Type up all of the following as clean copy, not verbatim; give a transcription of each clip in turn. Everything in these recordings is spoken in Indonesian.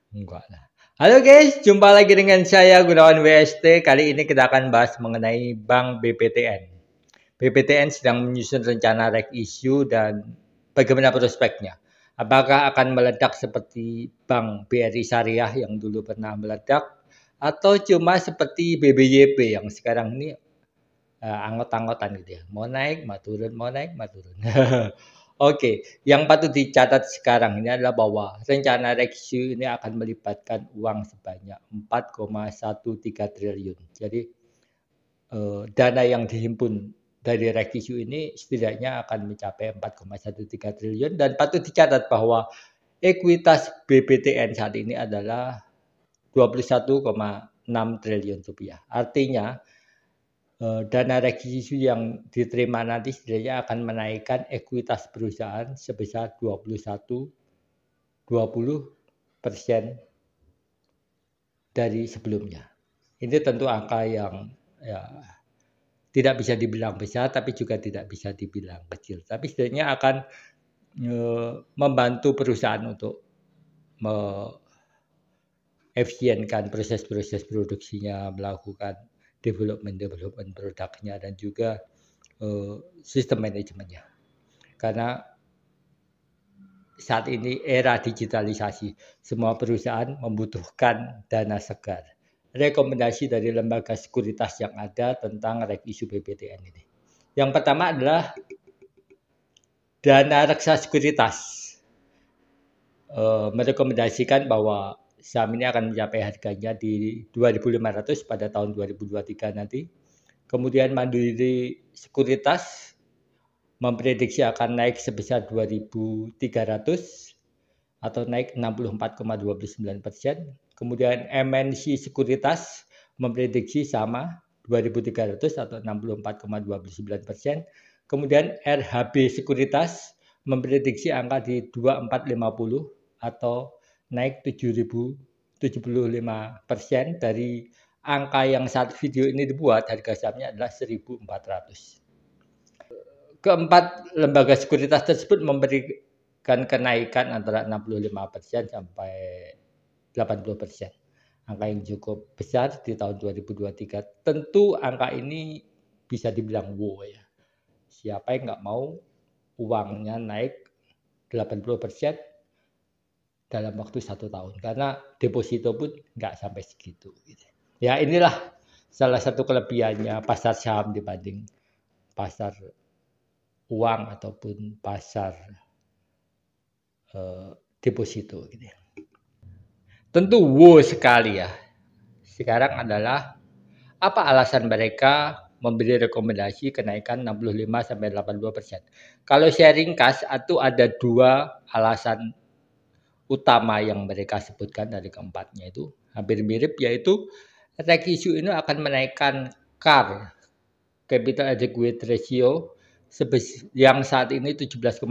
Enggak lah. Halo guys, jumpa lagi dengan saya Gunawan WST. Kali ini kita akan bahas mengenai Bank BPTN. BPTN sedang menyusun rencana reg issue dan bagaimana prospeknya. Apakah akan meledak seperti Bank BRI Syariah yang dulu pernah meledak atau cuma seperti BBYP yang sekarang ini anggot-anggotan gitu ya. Mau naik, mau turun, mau naik, mau turun. Oke, yang patut dicatat sekarang ini adalah bahwa rencana review ini akan melibatkan uang sebanyak 4,13 triliun. Jadi dana yang dihimpun dari review ini setidaknya akan mencapai 4,13 triliun dan patut dicatat bahwa ekuitas BPTN saat ini adalah 21,6 triliun rupiah. Artinya dana rekuisisi yang diterima nanti setidaknya akan menaikkan ekuitas perusahaan sebesar 20% dari sebelumnya. Ini tentu angka yang ya, tidak bisa dibilang besar, tapi juga tidak bisa dibilang kecil. Tapi setidaknya akan membantu perusahaan untuk efisienkan proses-proses produksinya, melakukan development produknya dan juga sistem manajemennya. Karena saat ini era digitalisasi, semua perusahaan membutuhkan dana segar. Rekomendasi dari lembaga sekuritas yang ada tentang reg issue BPTN ini. Yang pertama adalah dana reksa sekuritas. Merekomendasikan bahwa saham ini akan mencapai harganya di 2.500 pada tahun 2023 nanti. Kemudian Mandiri Sekuritas memprediksi akan naik sebesar 2.300 atau naik 64,29%. Kemudian MNC Sekuritas memprediksi sama 2.300 atau 64,29%. Kemudian RHB Sekuritas memprediksi angka di 2450 atau naik 7.075% dari angka yang saat video ini dibuat, harga sahamnya adalah 1.400. Keempat lembaga sekuritas tersebut memberikan kenaikan antara 65% sampai 80%. Angka yang cukup besar di tahun 2023. Tentu angka ini bisa dibilang wow ya. Siapa yang nggak mau uangnya naik 80% dalam waktu 1 tahun. Karena deposito pun nggak sampai segitu. Ya inilah salah satu kelebihannya pasar saham dibanding pasar uang ataupun pasar deposito. Gitu. Tentu wow sekali ya. Sekarang adalah apa alasan mereka memberi rekomendasi kenaikan 65-80%. Kalau saya ringkas, itu ada 2 alasan utama yang mereka sebutkan dari keempatnya itu hampir mirip, yaitu reg issue ini akan menaikkan CAR, Capital Adequate Ratio, yang saat ini 17,3%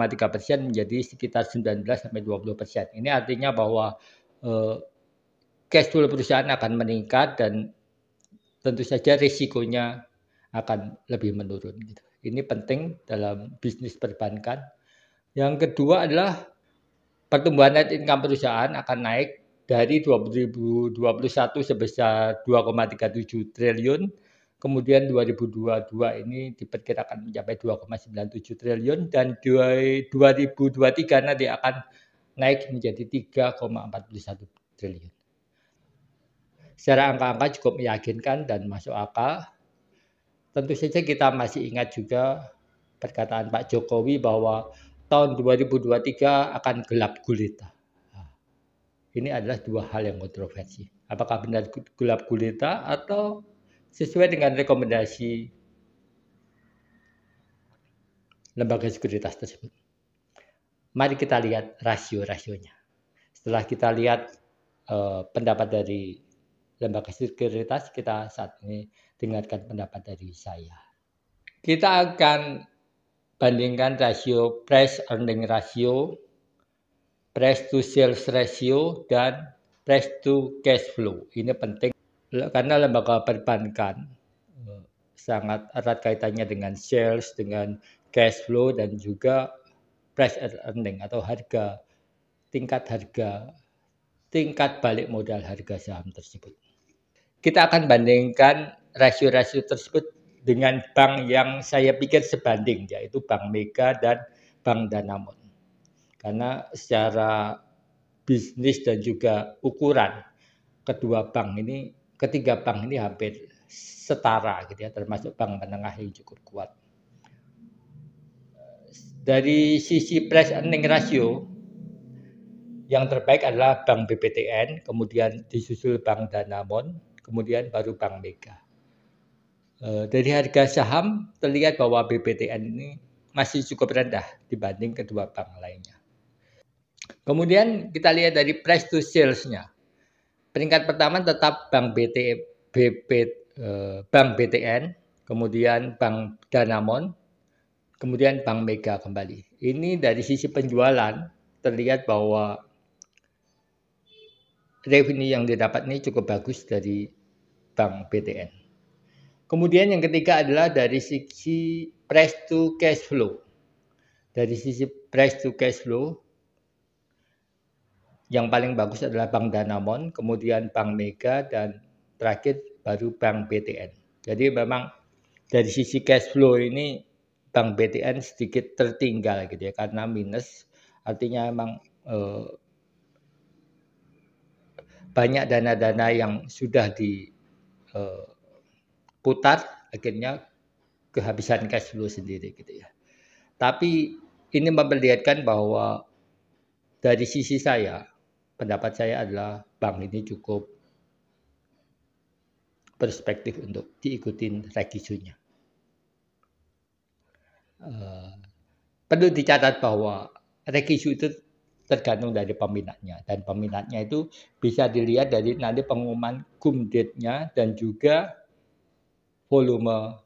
menjadi sekitar 19-20%. Ini artinya bahwa cash flow perusahaan akan meningkat dan tentu saja risikonya akan lebih menurun. Ini penting dalam bisnis perbankan. Yang kedua adalah pertumbuhan net income perusahaan akan naik dari 2021 sebesar 2,37 triliun, kemudian 2022 ini diperkirakan mencapai 2,97 triliun dan 2023 nanti akan naik menjadi 3,41 triliun. Secara angka-angka cukup meyakinkan dan masuk akal. Tentu saja kita masih ingat juga perkataan Pak Jokowi bahwa tahun 2023 akan gelap gulita. Ini adalah 2 hal yang kontroversi. Apakah benar gelap gulita atau sesuai dengan rekomendasi lembaga sekuritas tersebut. Mari kita lihat rasio-rasionya. Setelah kita lihat pendapat dari lembaga sekuritas, kita saat ini dengarkan pendapat dari saya. Kita akan bandingkan rasio price earning ratio, price to sales ratio, dan price to cash flow. Ini penting karena lembaga perbankan sangat erat kaitannya dengan sales, dengan cash flow, dan juga price earning atau tingkat harga tingkat balik modal harga saham tersebut. Kita akan bandingkan rasio-rasio tersebut dengan bank yang saya pikir sebanding, yaitu Bank Mega dan Bank Danamon. Karena secara bisnis dan juga ukuran ketiga bank ini hampir setara gitu ya, termasuk bank menengah yang cukup kuat. Dari sisi price earning ratio, yang terbaik adalah Bank BPTN, kemudian disusul Bank Danamon, kemudian baru Bank Mega. Dari harga saham terlihat bahwa BPTN ini masih cukup rendah dibanding kedua bank lainnya. Kemudian kita lihat dari price to sales-nya. Peringkat pertama tetap Bank BTN, kemudian Bank Danamon, kemudian Bank Mega kembali. Ini dari sisi penjualan terlihat bahwa revenue yang didapat ini cukup bagus dari Bank BTN. Kemudian yang ketiga adalah dari sisi price to cash flow. Dari sisi price to cash flow, yang paling bagus adalah Bank Danamon, kemudian Bank Mega, dan terakhir baru Bank BTN. Jadi memang dari sisi cash flow ini Bank BTN sedikit tertinggal gitu ya, karena minus. Artinya memang banyak dana-dana yang sudah diputar, akhirnya kehabisan cash flow sendiri gitu ya. Tapi ini memperlihatkan bahwa dari sisi saya, pendapat saya adalah bank ini cukup perspektif untuk diikutin rekisunya. Perlu dicatat bahwa rekisu itu tergantung dari peminatnya, dan peminatnya itu bisa dilihat dari nanti pengumuman cum date-nya dan juga volume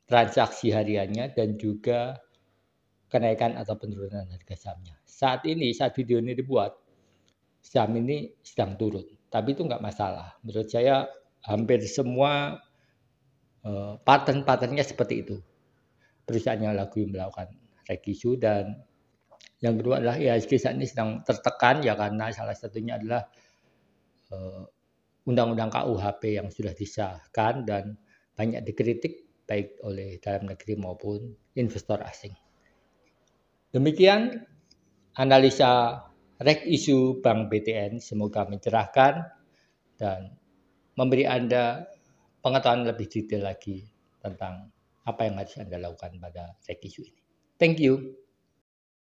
transaksi hariannya dan juga kenaikan atau penurunan harga sahamnya. Saat video ini dibuat, saham ini sedang turun, tapi itu nggak masalah. Menurut saya hampir semua pattern-patternnya seperti itu. Perusahaan yang lagi melakukan rekisu, dan yang kedua adalah IHSG saat ini sedang tertekan ya, karena salah satunya adalah undang-undang KUHP yang sudah disahkan dan banyak dikritik baik oleh dalam negeri maupun investor asing. Demikian analisa rekisu Bank BTN, semoga mencerahkan dan memberi Anda pengetahuan lebih detail lagi tentang apa yang harus Anda lakukan pada rekisu ini. Thank you.